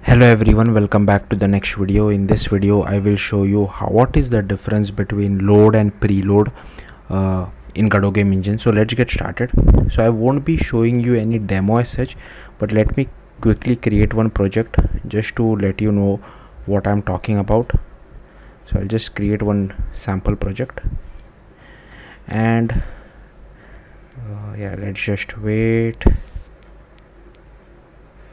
Hello everyone, welcome back to the next video. In this video I will show you what is the difference between load and preload in Godot Game Engine. So let's get started. So I won't be showing you any demo as such, but let me quickly create one project just to let you know what I'm talking about. So I'll just create one sample project and yeah, let's just wait.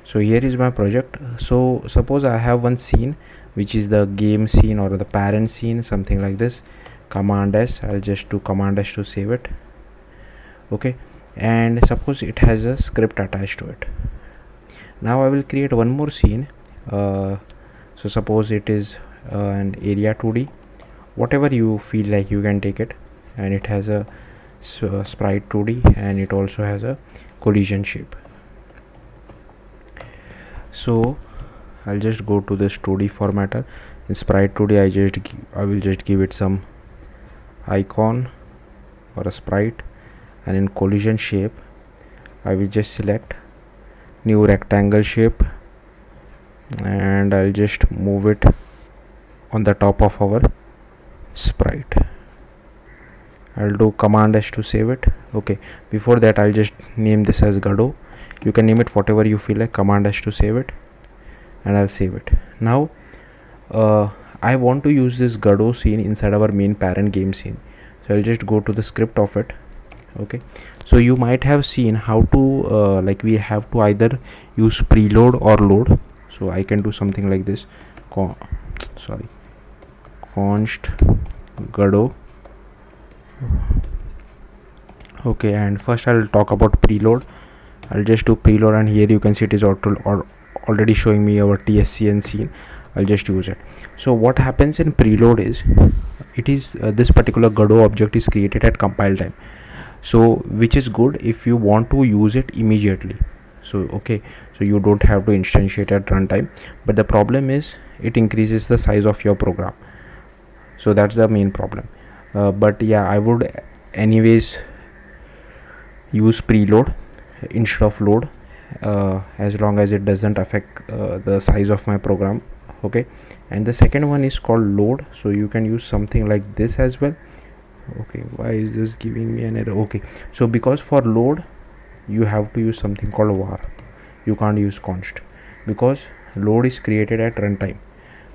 So here is my project. So suppose I have one scene which is the game scene or the parent scene, something like this. Command S, I'll just do Command S to save it. Okay, and suppose it has a script attached to it. Now I will create one more scene. So suppose it is an area 2D, whatever you feel like you can take it, and it has a sprite 2D and it also has a collision shape. So I'll just go to this 2D formatter. In sprite 2D I will just give it some icon or a sprite, and in collision shape I will just select new rectangle shape and I'll just move it on the top of our sprite. I'll do Command S to save it. Okay, before that I'll just name this as Godot. You can name it whatever you feel like. Command S to save it, and I'll save it. Now I want to use this Godot scene inside our main parent game scene, so I'll just go to the script of it. Okay, so you might have seen how to like we have to either use preload or load. So I can do something like this, const Godot. Okay, and first I'll talk about preload. I'll just do preload, and here you can see it is already showing me our TSCN scene. I'll just use it. So what happens in preload is it is this particular Godot object is created at compile time, so which is good if you want to use it immediately. So okay, so you don't have to instantiate at runtime, but the problem is it increases the size of your program. So that's the main problem. But yeah, I would anyways use preload instead of load, as long as it doesn't affect the size of my program. Okay, and the second one is called load, so you can use something like this as well. Okay, why is this giving me an error? Okay, so because for load you have to use something called var. You can't use const because load is created at runtime,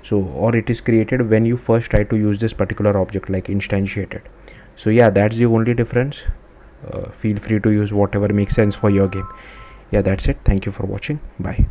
so or it is created when you first try to use this particular object, like instantiated. So yeah, that's the only difference. Feel free to use whatever makes sense for your game. Yeah, that's it. Thank you for watching. Bye.